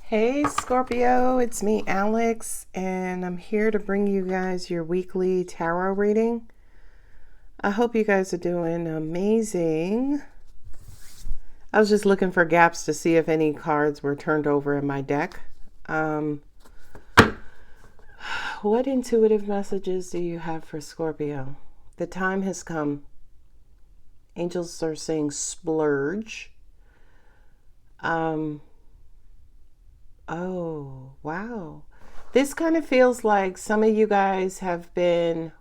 Hey Scorpio, it's me Alex, and I'm here to bring you guys your weekly tarot reading. I hope you guys are doing amazing. I was just looking for gaps to see if any cards were turned over in my deck. What intuitive messages do you have for Scorpio? The time has come. Angels are saying splurge. Oh, wow. This kind of feels like some of you guys have been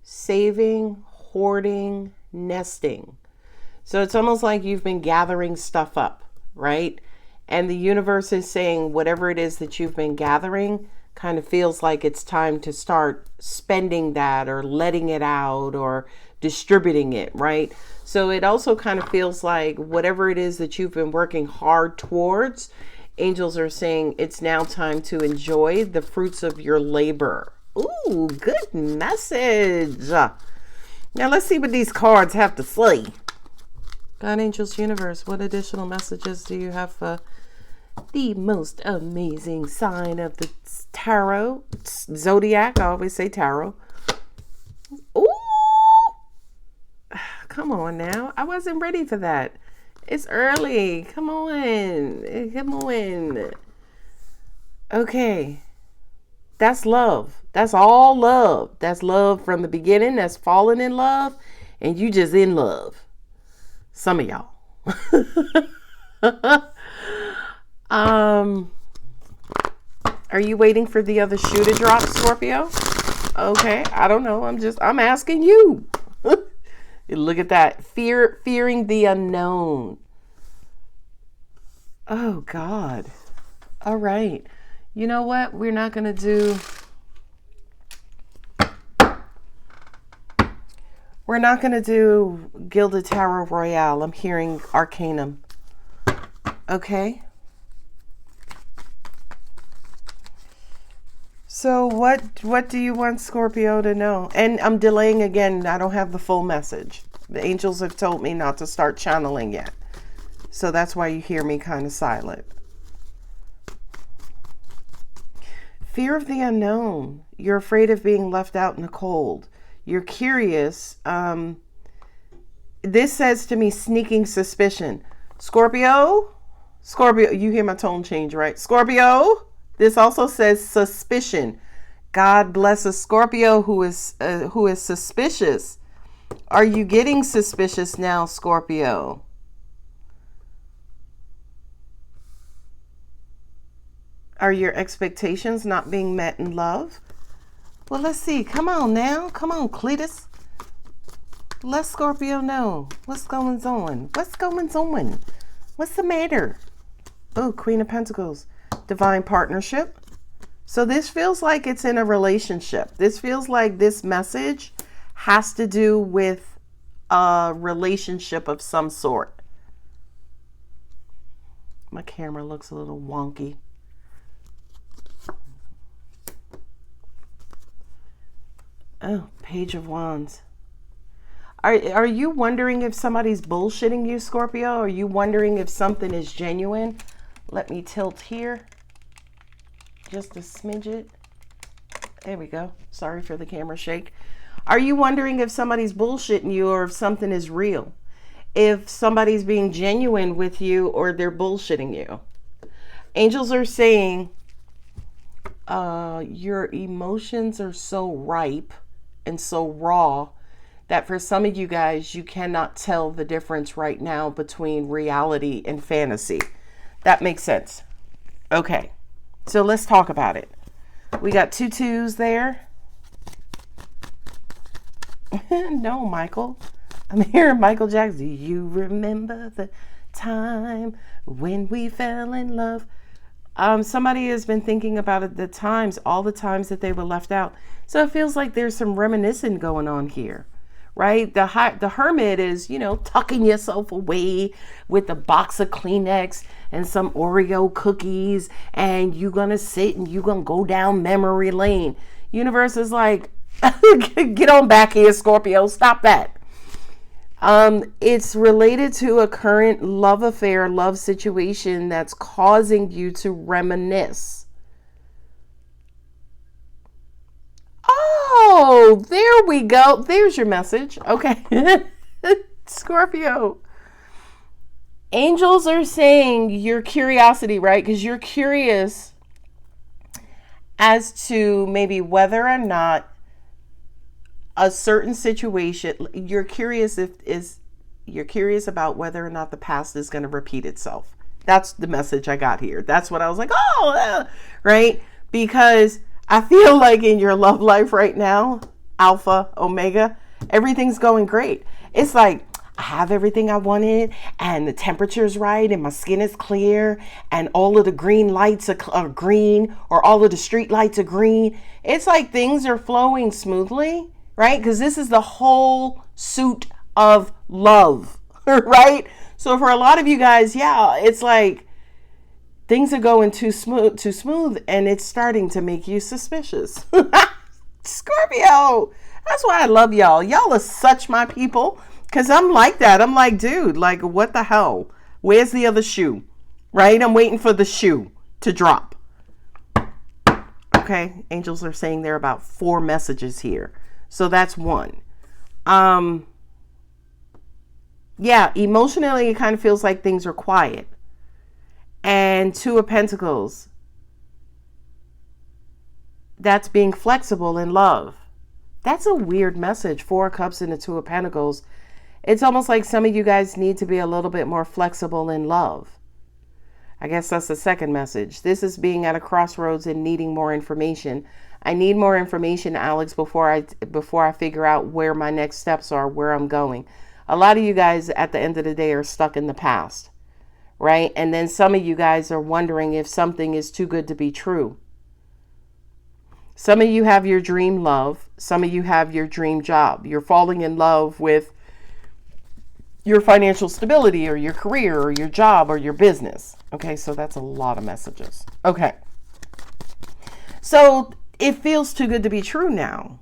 saving, hoarding, nesting. So it's almost like you've been gathering stuff up, right? And the universe is saying whatever it is that you've been gathering kind of feels like it's time to start spending that or letting it out or distributing it, right? So it also kind of feels like whatever it is that you've been working hard towards, angels are saying it's now time to enjoy the fruits of your labor. Ooh, good message. Now let's see what these cards have to say. God, angels, universe, what additional messages do you have for the most amazing sign of the tarot? Zodiac, I always say tarot. Ooh, come on now. I wasn't ready for that. It's early. Come on. Come on. Okay. That's love. That's all love. That's love from the beginning. That's falling in love. And you just in love. Some of y'all. Are you waiting for the other shoe to drop, Scorpio? Okay. I don't know. I'm asking you. Look at that. Fearing the unknown. Oh, God. All right. You know what? We're not going to do... We're not going to do Gilded Tarot Royale. I'm hearing Arcanum. Okay. So what do you want Scorpio to know? And I'm delaying again. I don't have the full message. The angels have told me not to start channeling yet. So that's why you hear me kind of silent. Fear of the unknown. You're afraid of being left out in the cold. You're curious. This says to me sneaking suspicion. Scorpio, you hear my tone change, right? Scorpio, this also says suspicion. God bless a Scorpio who is suspicious. Are you getting suspicious now, Scorpio? Are your expectations not being met in love? Well, let's see. Come on now. Come on, Cletus. Let Scorpio know. What's going on? What's going on? What's the matter? Oh, Queen of Pentacles. Divine partnership. So this feels like it's in a relationship. This feels like this message has to do with a relationship of some sort. My camera looks a little wonky. Oh, Page of Wands. Are you wondering if somebody's bullshitting you, Scorpio? Are you wondering if something is genuine? Let me tilt here. Just a smidget. There we go. Sorry for the camera shake. Are you wondering if somebody's bullshitting you or if something is real? If somebody's being genuine with you or they're bullshitting you? Angels are saying your emotions are so ripe and so raw that for some of you guys, you cannot tell the difference right now between reality and fantasy. That makes sense. Okay, so let's talk about it. We got 2 2s there. No, Michael. I'm hearing Michael Jackson. Do you remember the time when we fell in love? Somebody has been thinking about it, all the times that they were left out. So it feels like there's some reminiscing going on here, right? The hermit is, tucking yourself away with a box of Kleenex and some Oreo cookies, and you're going to sit and you're going to go down memory lane. Universe is like, get on back here, Scorpio. Stop that. It's related to a current love affair, love situation that's causing you to reminisce. Oh, there we go. There's your message. Okay. Scorpio. Angels are saying your curiosity, right? Because you're curious as to maybe whether or not a certain situation, you're curious about whether or not the past is going to repeat itself. That's the message I got here. That's what I was like, right? Because I feel like in your love life right now, Alpha, Omega, everything's going great. It's like, I have everything I wanted, and the temperature's right, and my skin is clear, and all of the green lights are green, or all of the street lights are green. It's like things are flowing smoothly, right? Because this is the whole suit of love, right? So for a lot of you guys, yeah, it's like things are going too smooth, and it's starting to make you suspicious. Scorpio, that's why I love y'all. Y'all are such my people. Because I'm like that. I'm like, dude, like, what the hell? Where's the other shoe? Right? I'm waiting for the shoe to drop. Okay. Angels are saying there are about 4 messages here. So that's one. Yeah, emotionally, it kind of feels like things are quiet. And 2 of Pentacles. That's being flexible in love. That's a weird message. 4 Cups and the 2 of Pentacles. It's almost like some of you guys need to be a little bit more flexible in love. I guess that's the second message. This is being at a crossroads and needing more information. I need more information, Alex, before I figure out where my next steps are, where I'm going. A lot of you guys at the end of the day are stuck in the past, right? And then some of you guys are wondering if something is too good to be true. Some of you have your dream love. Some of you have your dream job. You're falling in love with your financial stability or your career or your job or your business. Okay, so that's a lot of messages. Okay. So it feels too good to be true now.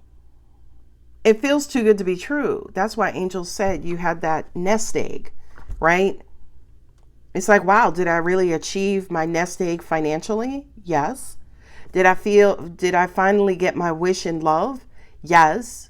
It feels too good to be true. That's why angels said you had that nest egg, right? It's like, wow, did I really achieve my nest egg financially? Yes. Did I finally get my wish in love? Yes.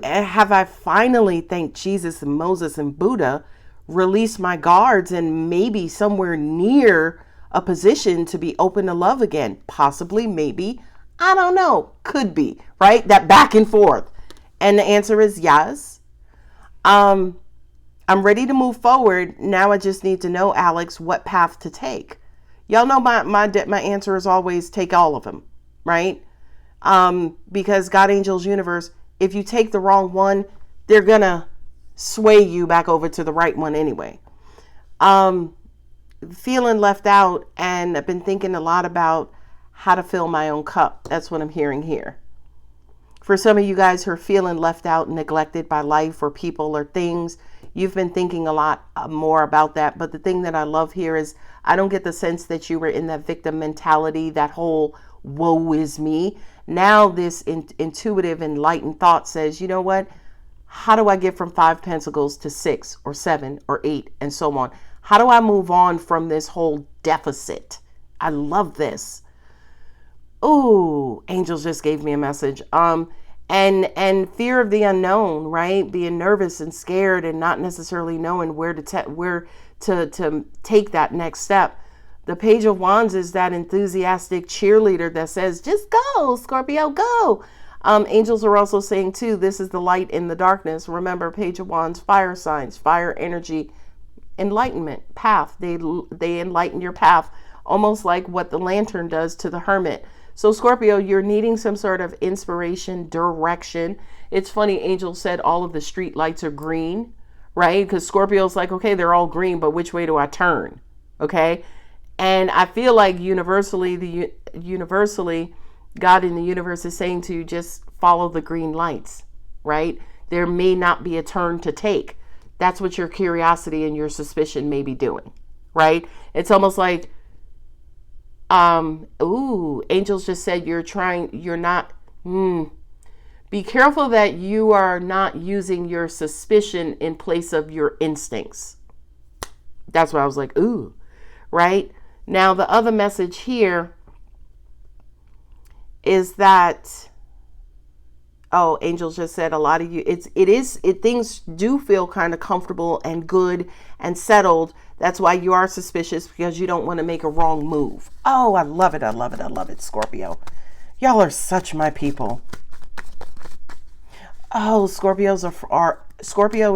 Have I finally, thank Jesus and Moses and Buddha, released my guards and maybe somewhere near a position to be open to love again? Possibly, maybe. I don't know. Could be, right? That back and forth. And the answer is yes. I'm ready to move forward. Now I just need to know, Alex, what path to take. Y'all know my answer is always take all of them, right? Because God, angels, universe, if you take the wrong one, they're going to sway you back over to the right one anyway. Feeling left out, and I've been thinking a lot about how to fill my own cup. That's what I'm hearing here. For some of you guys who are feeling left out and neglected by life or people or things, you've been thinking a lot more about that. But the thing that I love here is I don't get the sense that you were in that victim mentality, that whole woe is me. Now this intuitive, enlightened thought says, you know what? How do I get from 5 Pentacles to 6 or 7 or 8 and so on? How do I move on from this whole deficit? I love this. Ooh, angels just gave me a message. And fear of the unknown, right? Being nervous and scared and not necessarily knowing where to take that next step. The Page of Wands is that enthusiastic cheerleader that says, just go, Scorpio, go. Angels are also saying, too, this is the light in the darkness. Remember, Page of Wands, fire signs, fire energy, enlightenment, path. They enlighten your path, almost like what the lantern does to the hermit. So, Scorpio, you're needing some sort of inspiration, direction. It's funny, angels said all of the street lights are green, right? Because Scorpio's like, okay, they're all green, but which way do I turn? Okay? And I feel like universally, God in the universe is saying to just follow the green lights, right? There may not be a turn to take. That's what your curiosity and your suspicion may be doing, right? It's almost like, angels just said you're not, Be careful that you are not using your suspicion in place of your instincts. That's why I was like, ooh, right? Now, the other message here is that, oh, Angels just said a lot of you, things do feel kind of comfortable and good and settled. That's why you are suspicious, because you don't want to make a wrong move. Oh, I love it. I love it. I love it, Scorpio. Y'all are such my people. Oh, Scorpio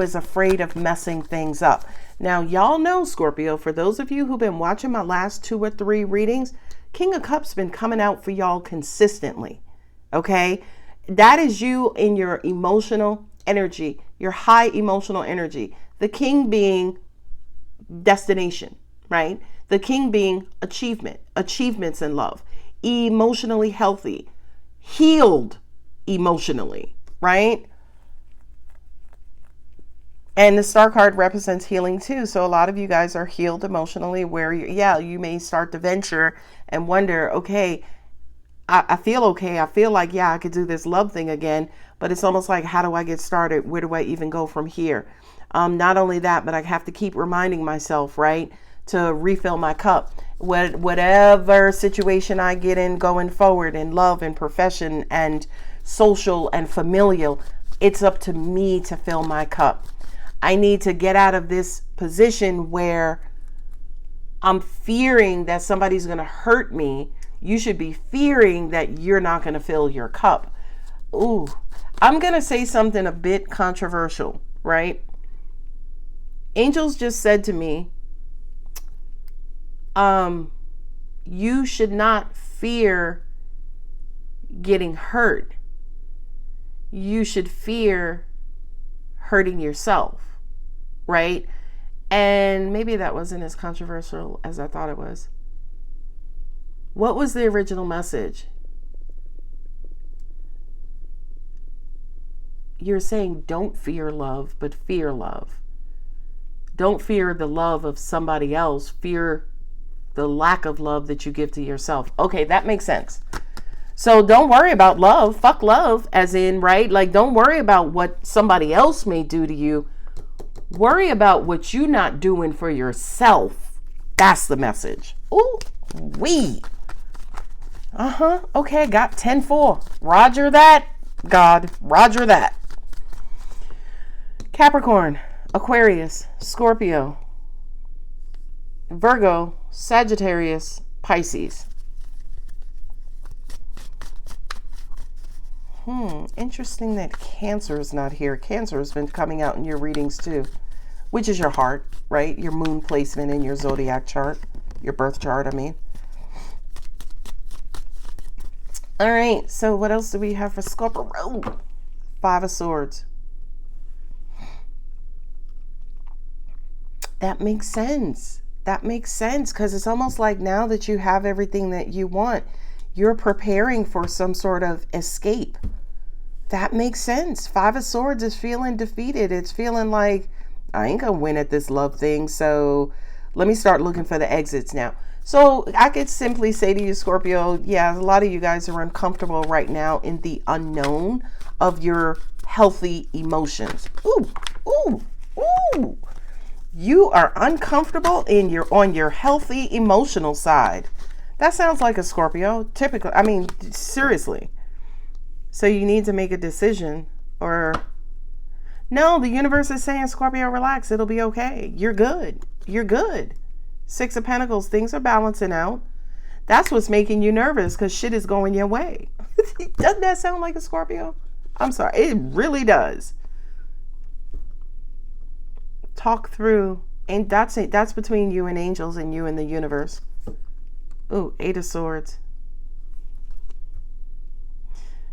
is afraid of messing things up. Now, y'all know, Scorpio, for those of you who've been watching my last 2 or 3 readings, King of Cups been coming out for y'all consistently. Okay? That is you in your emotional energy, your high emotional energy. The King being destination, right? The King being achievements in love, emotionally healthy, healed emotionally, right? And the Star card represents healing too. So a lot of you guys are healed emotionally, where you may start to venture and wonder, okay, I feel okay. I feel like, I could do this love thing again, but it's almost like, how do I get started? Where do I even go from here? Not only that, but I have to keep reminding myself, right, to refill my cup. Whatever situation I get in going forward in love and profession and social and familial, it's up to me to fill my cup. I need to get out of this position where I'm fearing that somebody's going to hurt me. You should be fearing that you're not going to fill your cup. Ooh, I'm going to say something a bit controversial, right? Angels just said to me, you should not fear getting hurt. You should fear hurting yourself, right? And maybe that wasn't as controversial as I thought it was. What was the original message? You're saying don't fear love, but fear love. Don't fear the love of somebody else. Fear the lack of love that you give to yourself. Okay, that makes sense. So don't worry about love. Fuck love, as in, right? Like, don't worry about what somebody else may do to you. Worry about what you're not doing for yourself. That's the message. Ooh, wee. Okay, got 10-4. Roger that, God. Roger that. Capricorn, Aquarius, Scorpio, Virgo, Sagittarius, Pisces. Interesting that Cancer is not here. Cancer has been coming out in your readings too, which is your heart, right? Your moon placement in your zodiac chart, your birth chart, I mean. All right, so what else do we have for Scorpio? Oh, 5 of Swords. That makes sense. That makes sense, because it's almost like now that you have everything that you want, you're preparing for some sort of escape. That makes sense. 5 of Swords is feeling defeated. It's feeling like, I ain't gonna win at this love thing, so let me start looking for the exits now. So I could simply say to you, Scorpio, yeah, a lot of you guys are uncomfortable right now in the unknown of your healthy emotions. Ooh, ooh, ooh. You are uncomfortable on your healthy emotional side. That sounds like a Scorpio, typically. I mean, seriously. So you need to make a decision, or no, the universe is saying, Scorpio, relax. It'll be okay. You're good. You're good. 6 of Pentacles, things are balancing out. That's what's making you nervous, because shit is going your way. Doesn't that sound like a Scorpio? I'm sorry. It really does. Talk through, and that's between you and angels and you and the universe. Ooh, 8 of Swords.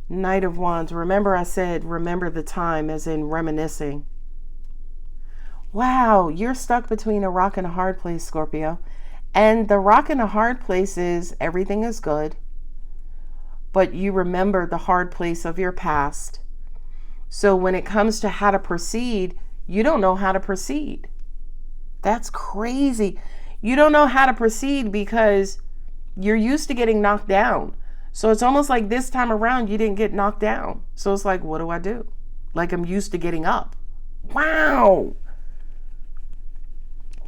Knight of Wands. Remember I said, remember the time, as in reminiscing. Wow, you're stuck between a rock and a hard place, Scorpio. And the rock and a hard place is everything is good, but you remember the hard place of your past. So when it comes to how to proceed, you don't know how to proceed. That's crazy. You don't know how to proceed because you're used to getting knocked down. So it's almost like this time around, you didn't get knocked down. So it's like, what do I do? Like I'm used to getting up. Wow.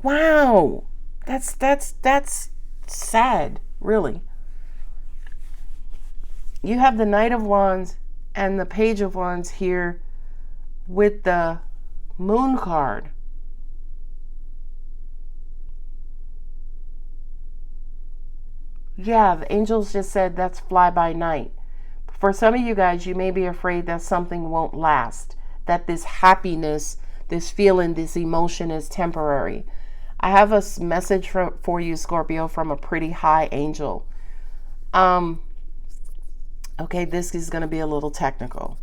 Wow. That's sad, really. You have the Knight of Wands and the Page of Wands here with the Moon card. Yeah, the angels just said that's fly by night. For some of you guys, you may be afraid that something won't last, that this happiness, this feeling, this emotion is temporary. I have a message for you, Scorpio, from a pretty high angel. Okay, this is going to be a little technical.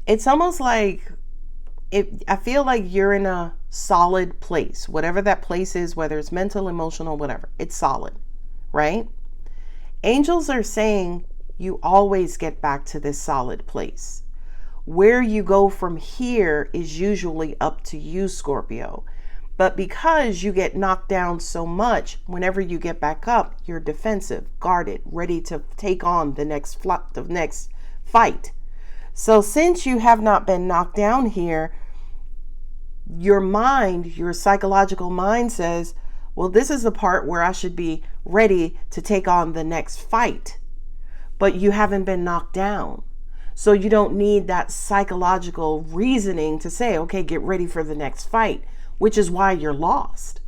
It's almost like I feel like you're in a solid place, whatever that place is, whether it's mental, emotional, whatever, it's solid, right? Angels are saying you always get back to this solid place. Where you go from here is usually up to you, Scorpio. But because you get knocked down so much, whenever you get back up, you're defensive, guarded, ready to take on the next fight. So since you have not been knocked down here, your mind, your psychological mind says, well, this is the part where I should be ready to take on the next fight. But you haven't been knocked down. So you don't need that psychological reasoning to say, okay, get ready for the next fight, which is why you're lost.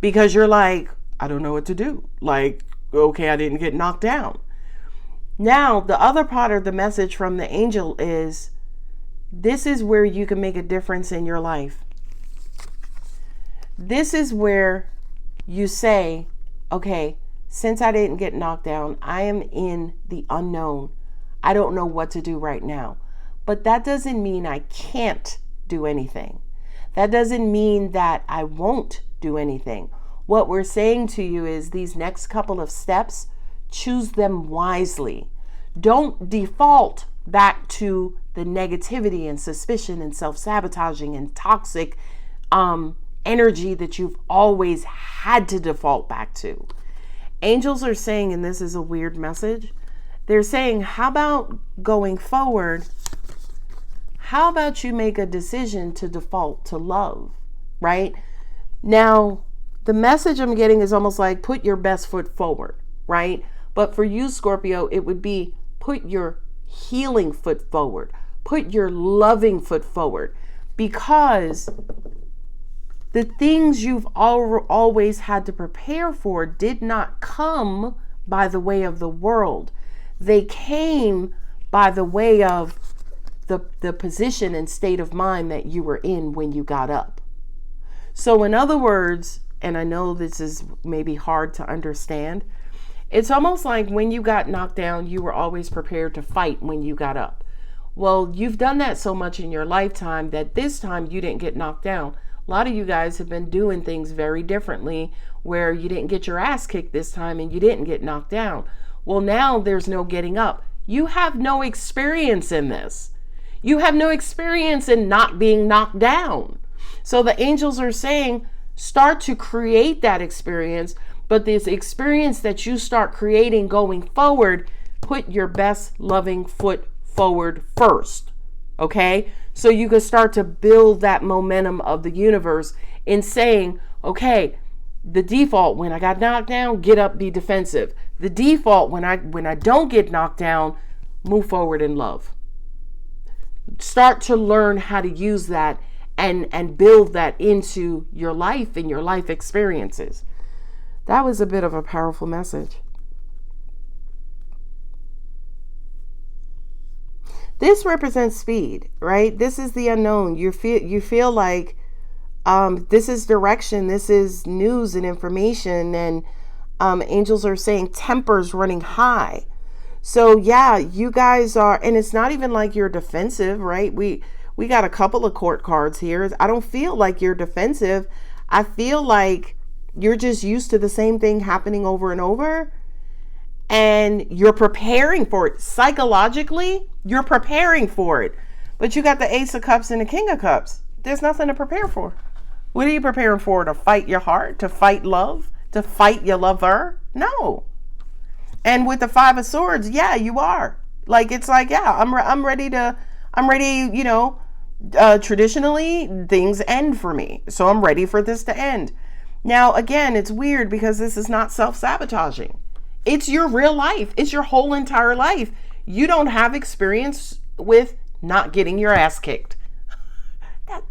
Because you're like, I don't know what to do. Like, okay, I didn't get knocked down. Now, the other part of the message from the angel is, this is where you can make a difference in your life. This is where you say, okay, since I didn't get knocked down, I am in the unknown. I don't know what to do right now. But that doesn't mean I can't do anything. That doesn't mean that I won't do anything. What we're saying to you is these next couple of steps, choose them wisely. Don't default back to the negativity and suspicion and self-sabotaging and toxic energy that you've always had to default back to. Angels are saying, and this is a weird message, they're saying, how about going forward? How about you make a decision to default to love, right? Now, the message I'm getting is almost like put your best foot forward, right? But for you, Scorpio, it would be put your healing foot forward, put your loving foot forward, because the things you've always had to prepare for did not come by the way of the world. They came by the way of the position and state of mind that you were in when you got up. So in other words, and I know this is maybe hard to understand, it's almost like when you got knocked down, you were always prepared to fight when you got up. Well, you've done that so much in your lifetime that this time you didn't get knocked down. A lot of you guys have been doing things very differently where you didn't get your ass kicked this time and you didn't get knocked down. Well, now there's no getting up. You have no experience in this. You have no experience in not being knocked down. So the angels are saying, start to create that experience, but this experience that you start creating going forward, put your best loving foot forward first. Okay? So you can start to build that momentum of the universe in saying, okay, the default when I got knocked down, get up, be defensive. The default when I don't get knocked down, move forward in love. Start to learn how to use that and build that into your life and your life experiences. That was a bit of a powerful message. This represents speed, right? This is the unknown. You feel like this is direction, this is news and information, and angels are saying tempers running high. So yeah, you guys are, and it's not even like you're defensive, right? We got a couple of court cards here. I don't feel like you're defensive. I feel like you're just used to the same thing happening over and over, and you're preparing for it. Psychologically, you're preparing for it. But you got the Ace of Cups and the King of Cups. There's nothing to prepare for. What are you preparing for? To fight your heart? To fight love? To fight your lover? No. And with the Five of Swords, yeah, you are. Like, it's like, yeah, I'm ready, traditionally, things end for me. So I'm ready for this to end. Now, again, it's weird because this is not self-sabotaging. It's your real life. It's your whole entire life. You don't have experience with not getting your ass kicked.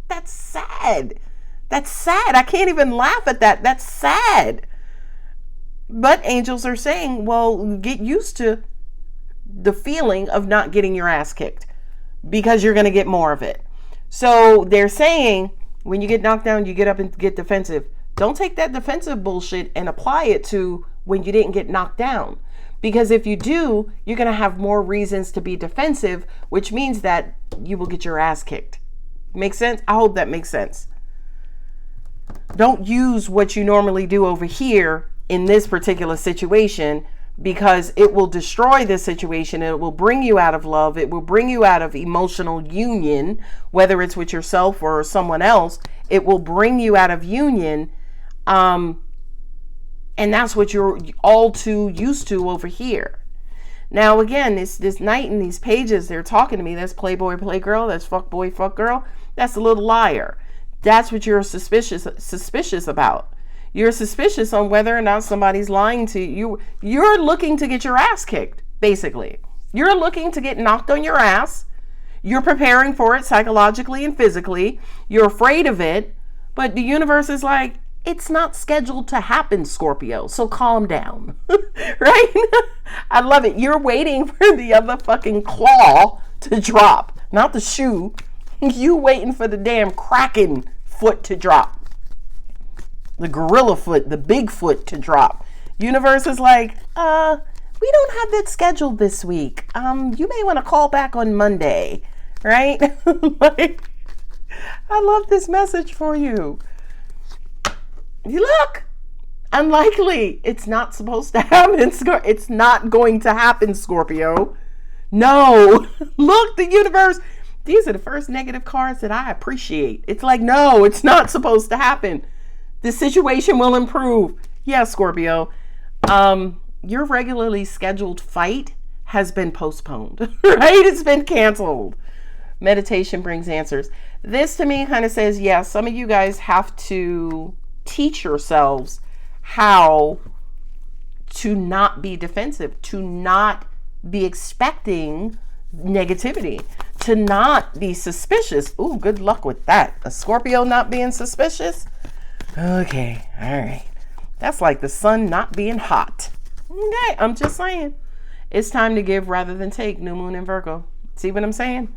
That's sad. That's sad. I can't even laugh at that. That's sad. But angels are saying, well, get used to the feeling of not getting your ass kicked because you're going to get more of it. So they're saying when you get knocked down, you get up and get defensive. Don't take that defensive bullshit and apply it to when you didn't get knocked down. Because if you do, you're going to have more reasons to be defensive, which means that you will get your ass kicked. Make sense? I hope that makes sense. Don't use what you normally do over here in this particular situation, because it will destroy this situation. It will bring you out of love. It will bring you out of emotional union, whether it's with yourself or someone else. It will bring you out of union. And that's what you're all too used to over here. Now, again, this knight in these pages, they're talking to me. That's playboy, playgirl. That's fuckboy, fuckgirl. That's a little liar. That's what you're suspicious about. You're suspicious on whether or not somebody's lying to you. You're looking to get your ass kicked, basically. You're looking to get knocked on your ass. You're preparing for it psychologically and physically. You're afraid of it. But the universe is like, it's not scheduled to happen, Scorpio. So calm down. Right? I love it. You're waiting for the other fucking claw to drop, not the shoe. You waiting for the damn Kraken foot to drop. The gorilla foot, the big foot to drop. Universe is like, we don't have that scheduled this week. You may want to call back on Monday, right? Like, I love this message for you. You look, unlikely. It's not supposed to happen. It's not going to happen, Scorpio. No. Look, the universe. These are the first negative cards that I appreciate. It's like, no, it's not supposed to happen. The situation will improve. Yeah, Scorpio. Your regularly scheduled fight has been postponed, right? It's been canceled. Meditation brings answers. This to me kind of says, yeah, some of you guys have to teach yourselves how to not be defensive, to not be expecting negativity, to not be suspicious. Ooh, good luck with that. A Scorpio not being suspicious? Okay, all right. That's like the sun not being hot. Okay, I'm just saying. It's time to give rather than take, new moon in Virgo. See what I'm saying?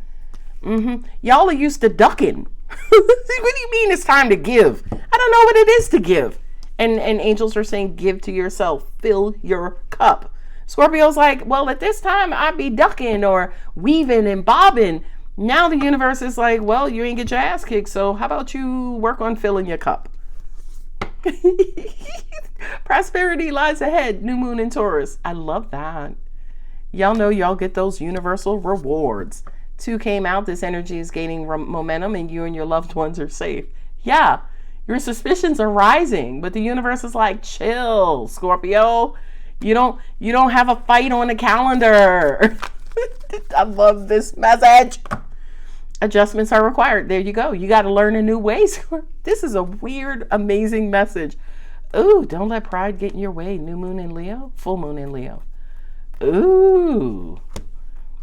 Y'all are used to ducking. What do you mean it's time to give? I don't know what it is to give. And angels are saying give to yourself. Fill your cup. Scorpio's like, well, at this time I'd be ducking or weaving and bobbing. Now the universe is like, well, you ain't get your ass kicked, so how about you work on filling your cup? Prosperity lies ahead, new moon in Taurus. I love that. Y'all know y'all get those universal rewards. 2 came out. This energy is gaining momentum and you and your loved ones are safe. Yeah, your suspicions are rising, but the universe is like, chill, Scorpio. You don't have a fight on the calendar. I love this message. Adjustments are required. There you go. You got to learn a new way. This is a weird, amazing message. Ooh, don't let pride get in your way. New moon in Leo, full moon in Leo. Ooh.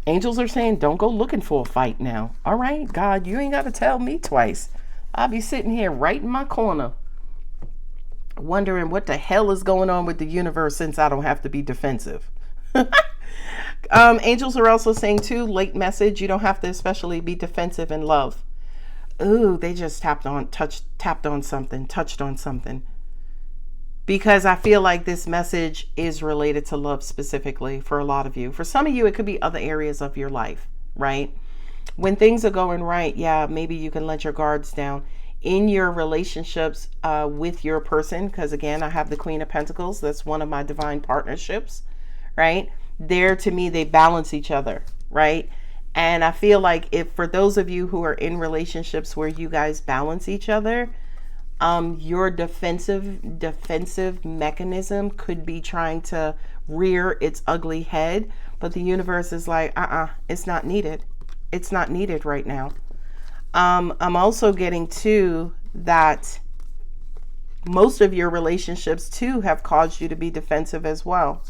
Angels are saying, don't go looking for a fight now. All right, God, you ain't got to tell me twice. I'll be sitting here right in my corner, wondering what the hell is going on with the universe since I don't have to be defensive. Angels are also saying too, late message, you don't have to especially be defensive in love. Ooh, they just touched on something. Because I feel like this message is related to love specifically for a lot of you. For some of you, it could be other areas of your life, right? When things are going right, yeah, maybe you can let your guards down in your relationships with your person. Because again, I have the Queen of Pentacles. That's one of my divine partnerships, right? There, to me, they balance each other, right? And I feel like if for those of you who are in relationships where you guys balance each other, Your defensive mechanism could be trying to rear its ugly head, but the universe is like, it's not needed. It's not needed right now. I'm also getting too that most of your relationships too have caused you to be defensive as well.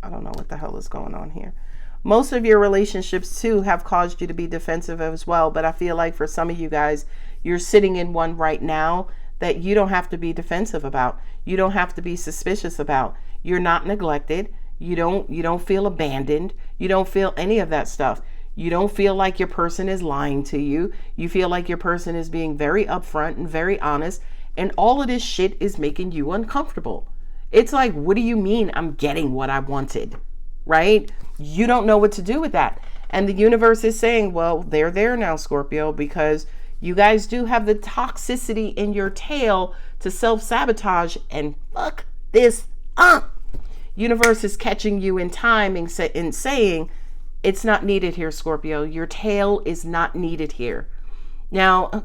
I don't know what the hell is going on here. Most of your relationships too have caused you to be defensive as well. But I feel like for some of you guys, you're sitting in one right now that you don't have to be defensive about. You don't have to be suspicious about. You're not neglected. You don't feel abandoned. You don't feel any of that stuff. You don't feel like your person is lying to you. You feel like your person is being very upfront and very honest. And all of this shit is making you uncomfortable. It's like, what do you mean I'm getting what I wanted? Right? You don't know what to do with that. And the universe is saying, well, they're there now, Scorpio, because you guys do have the toxicity in your tail to self-sabotage and fuck this up. Universe is catching you in time and saying, it's not needed here, Scorpio. Your tail is not needed here. Now,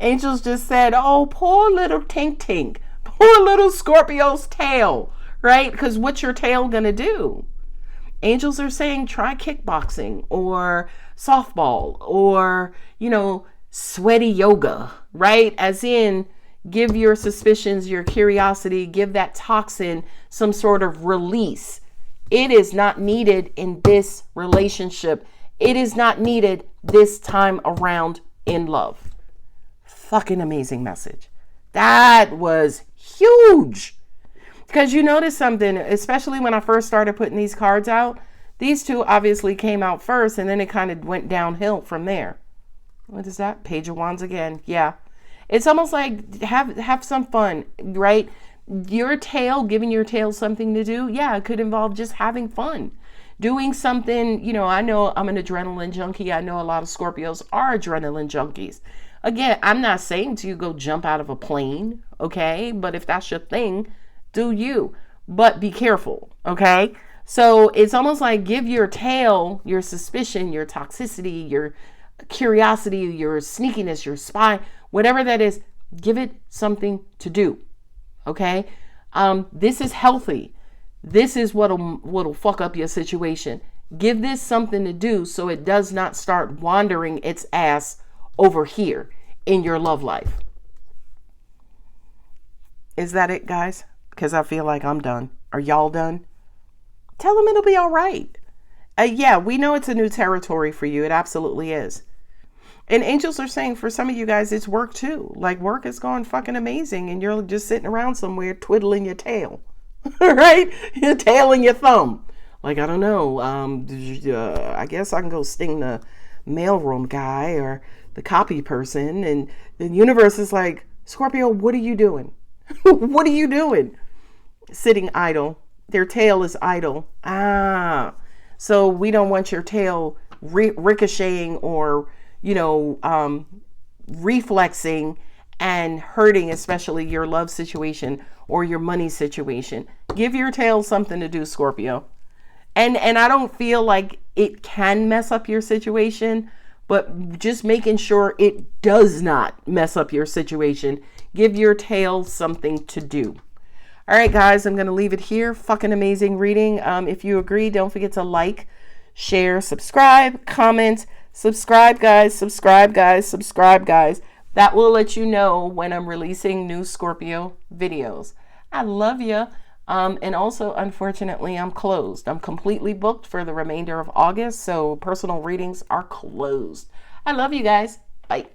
angels just said, oh, poor little Tink Tink. Poor little Scorpio's tail, right? Because what's your tail going to do? Angels are saying try kickboxing or softball or, sweaty yoga, right? As in, give your suspicions, your curiosity, give that toxin some sort of release. It is not needed in this relationship. It is not needed this time around in love. Fucking amazing message. That was huge. Because you notice something, especially when I first started putting these cards out, these two obviously came out first and then it kind of went downhill from there. What is that? Page of Wands again. Yeah. It's almost like have some fun, right? Your tail, giving your tail something to do. Yeah, it could involve just having fun. Doing something, I know I'm an adrenaline junkie. I know a lot of Scorpios are adrenaline junkies. Again, I'm not saying to you go jump out of a plane, okay? But if that's your thing, do you. But be careful, okay? So it's almost like give your tail, your suspicion, your toxicity, your curiosity, your sneakiness, your spy, whatever that is, give it something to do, okay? This is healthy. This is what'll fuck up your situation. Give this something to do so it does not start wandering its ass over here in your love life. Is that it, guys? Because I feel like I'm done. Are y'all done? Tell them it'll be all right. Yeah, we know it's a new territory for you. It absolutely is. And angels are saying for some of you guys, it's work too. Like work is going fucking amazing and you're just sitting around somewhere twiddling your tail. Right? Your tail and your thumb. Like, I don't know. I guess I can go sting the mailroom guy or the copy person. And the universe is like, Scorpio, what are you doing? What are you doing? Sitting idle. Their tail is idle. So we don't want your tail ricocheting or, reflexing and hurting, especially your love situation or your money situation. Give your tail something to do, Scorpio. And I don't feel like it can mess up your situation, but just making sure it does not mess up your situation. Give your tail something to do. All right, guys, I'm going to leave it here. Fucking amazing reading. If you agree, don't forget to like, share, subscribe, comment, subscribe, guys, subscribe, guys, subscribe, guys. That will let you know when I'm releasing new Scorpio videos. I love you. And also, unfortunately, I'm closed. I'm completely booked for the remainder of August, so personal readings are closed. I love you guys. Bye.